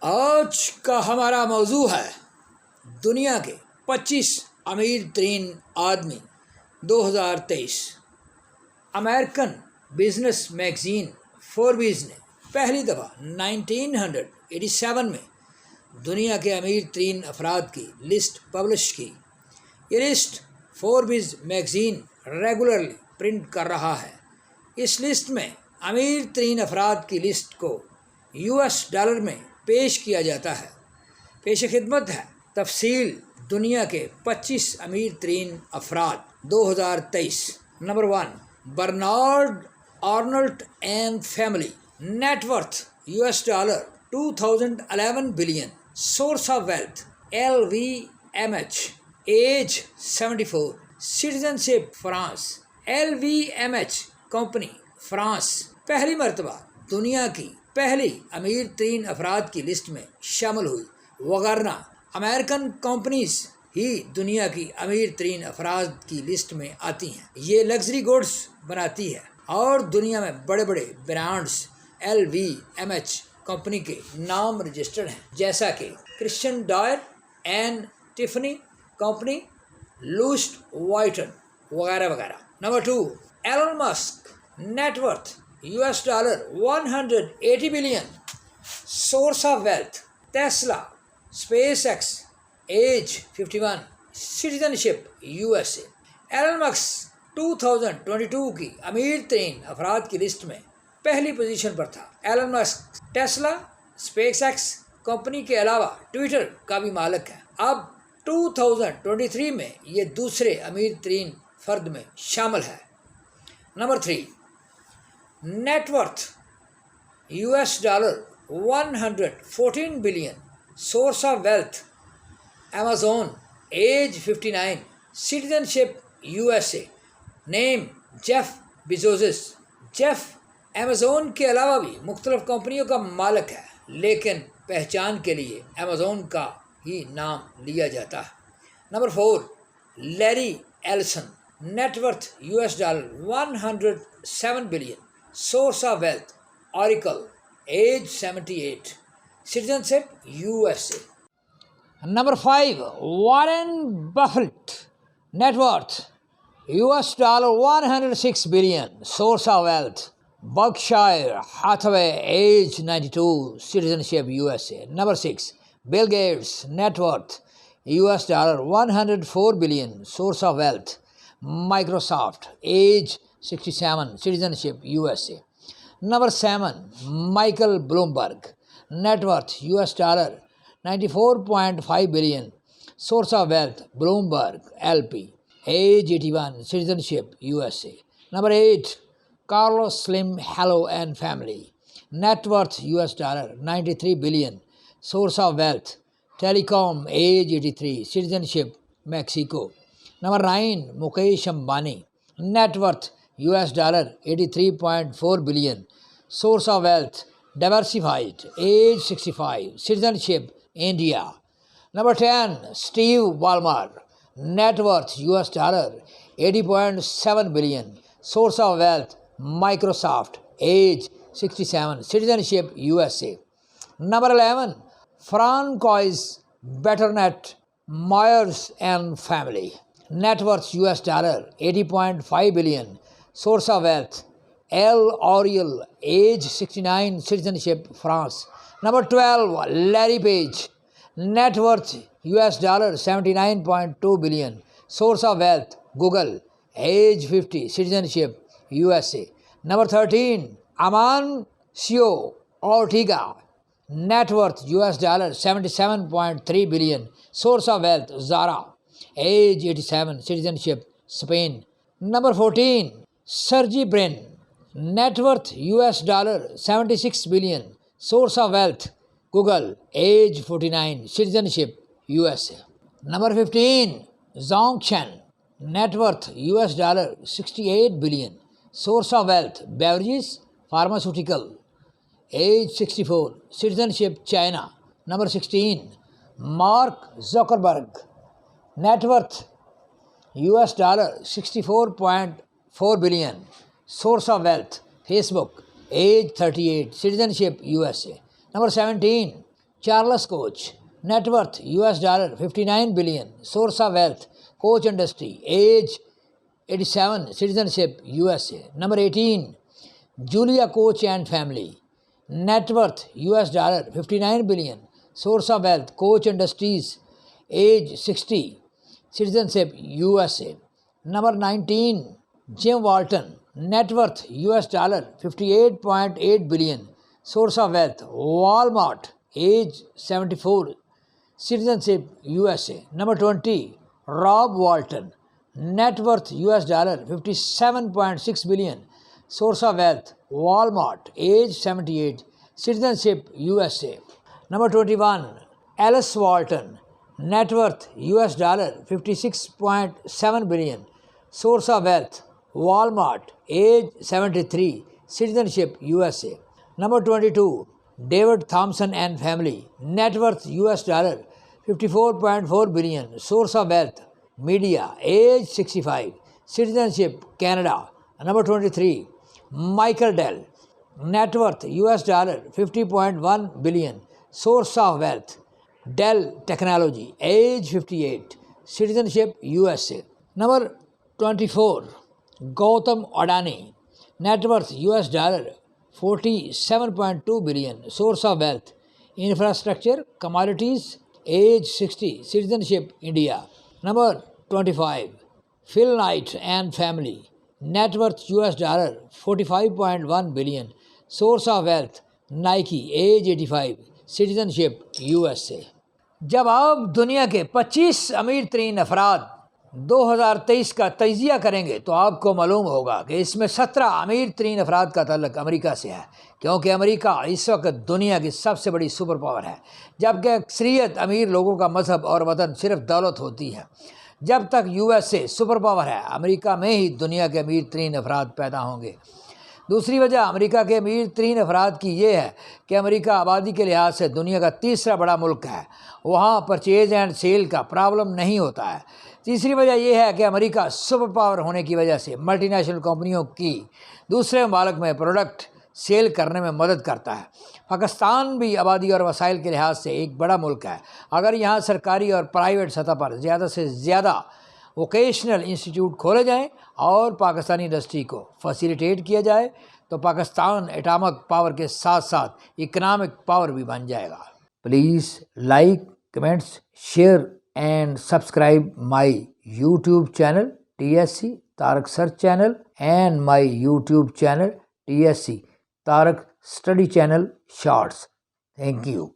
आज का हमारा मौजू है दुनिया के 25 अमीर तरीन आदमी 2023। अमेरिकन बिजनेस मैगजीन फोर्ब्स ने पहली दफ़ा 1987 में दुनिया के अमीर तरीन अफराद की लिस्ट पब्लिश की। ये list Forbes magazine regularly print कर रहा है। इस लिस्ट में अमीर तरीन अफराद की लिस्ट को US डॉलर में पेश किया जाता है। पेश खिदमत है तफसील दुनिया के 25 अमीर तरीन अफराद 2023। Number 1, Bernard Arnault and family, net worth US dollar 2011 billion, source of wealth LVMH, age 74, citizenship France. LVMH company France पहली मरतबा दुनिया की पहली अमीर तरीन अफराद की लिस्ट में शामिल हुई, वगरना अमेरिकन कंपनीज ही दुनिया की अमीर तरीन अफराद की लिस्ट में आती हैं। ये लग्जरी गुड्स बनाती है और दुनिया में बड़े बड़े ब्रांड्स LVMH कंपनी के नाम रजिस्टर्ड हैं, जैसा कि Christian Dior and Tiffany company, Louis Vuitton वगैरह वगैरह। Number 2, Elon Musk, net worth US dollar 180 billion, source of wealth Tesla, SpaceX, age 51, citizenship USA। Elon Musk 2022 की अमीर तरीन अफराद की लिस्ट में पहली पोजीशन पर था। Elon Musk Tesla, SpaceX company के अलावा ट्विटर का भी मालिक है। अब 2023 में ये दूसरे अमीर तरीन फर्द में शामिल है। Number 3, net worth US dollar 114 billion, source of wealth Amazon, age 59, citizenship USA, name Jeff Bezos. Jeff Amazon के अलावा भी मुख्तलिफ कंपनियों का मालिक है, लेकिन पहचान के लिए अमेज़न का ही नाम लिया जाता है। Number 4, Larry Ellison, net worth US dollar 107 billion, source of wealth Oracle, age 78, citizenship USA। Number 5, Warren Buffett, net worth US dollar 106 billion, source of wealth Berkshire Hathaway, age 92, citizenship USA। Number 6, Bill Gates, net worth US dollar 104 billion, source of wealth Microsoft, age 67, citizenship USA। Number 7, Michael Bloomberg, net worth US dollar 94.5 billion, source of wealth Bloomberg LP, as 81, citizenship USA। Number 8, Carlos Slim Helu and family, net worth US dollar 93 billion, source of wealth telecom, age 83, citizenship Mexico. Number 9, Mukesh Ambani, net worth US dollar 83.4 billion, source of wealth diversified, age 65, citizenship India. Number 10, Steve Ballmer, net worth US dollar 80.7 billion, source of wealth Microsoft, age 67, citizenship USA। Number 11, Francoise Bettencourt Meyers and family, net worth US dollar 80.5 billion, source of wealth L'Oreal, age 69, citizenship France. Number 12, Larry Page, net worth US dollar 79.2 billion, source of wealth Google, age 50, citizenship USA। Number 13, Amancio Ortega, net worth US dollar 77.3 billion, source of wealth Zara, age 87, citizenship Spain. Number 14, Sergey Brin, net worth US dollar 76 billion, source of wealth Google, age 49, citizenship USA। Number 15, Zhong Shanshan, net worth US dollar 68 billion, source of wealth beverages pharmaceutical, age 64, citizenship China. Number 16, Mark Zuckerberg, net worth US dollar 64.4 billion, source of wealth Facebook, age 38, citizenship USA। Number 17, Charles Koch, net worth US $59 billion, source of wealth, coach industry, age 87, citizenship USA. Number 18, Julia Koch and family, net worth US $59 billion, source of wealth, coach industries, age 60, citizenship USA. Number 19, Jim Walton, net worth US $58.8 billion, source of wealth, Walmart, age 74, citizenship USA. Number 20, Rob Walton, net worth US $57.6 billion, source of wealth, Walmart, age 78, citizenship USA. Number 21, Alice Walton, net worth US $56.7 billion, source of wealth, Walmart, age 73, citizenship USA. Number 22, David Thompson and family, net worth US $54.4 billion, source of wealth, media, age 65, citizenship Canada. Number 23, Michael Dell, net worth US $50.1 billion, source of wealth, Dell Technology, age 58, citizenship USA. Number 24, Gautam Adani, net worth US $47.2 billion, source of wealth, infrastructure, commodities, age 60, citizenship India. Number 25, Phil Knight and family, net worth US $45.1 billion, source of wealth, Nike, age 85, citizenship USA. जब आप दुनिया के 25 अमीर तरीन अफराद 2023 का तजिया करेंगे तो आपको मालूम होगा कि इसमें 17 अमीर तरीन अफराद का ताल्लुक अमेरिका से है, क्योंकि अमेरिका इस वक्त दुनिया की सबसे बड़ी सुपर पावर है, जबकि अक्सरियत अमीर लोगों का मजहब और वतन सिर्फ दौलत होती है। जब तक USA सुपर पावर है, अमेरिका में ही दुनिया के अमीर तरीन अफराद पैदा होंगे। दूसरी वजह अमेरिका के अमीर तरीन अफराद की ये है कि अमेरिका आबादी के लिहाज से दुनिया का तीसरा बड़ा मुल्क है, वहाँ परचेज एंड सेल का प्रॉब्लम नहीं होता है। तीसरी वजह यह है कि अमेरिका सुपर पावर होने की वजह से मल्टीनेशनल कंपनियों की दूसरे ममालिक में प्रोडक्ट सेल करने में मदद करता है। पाकिस्तान भी आबादी और वसाइल के लिहाज से एक बड़ा मुल्क है। अगर यहाँ सरकारी और प्राइवेट सतह पर ज़्यादा से ज़्यादा वोकेशनल इंस्टीट्यूट खोले जाएं और पाकिस्तानी इंडस्ट्री को फैसिलिटेट किया जाए तो पाकिस्तान एटॉमिक पावर के साथ साथ इकनॉमिक पावर भी बन जाएगा। Please like, comments, share and subscribe my YouTube channel TSC Tariq Search Channel and my YouTube channel TSC Tariq Study Channel Shorts. Thank you.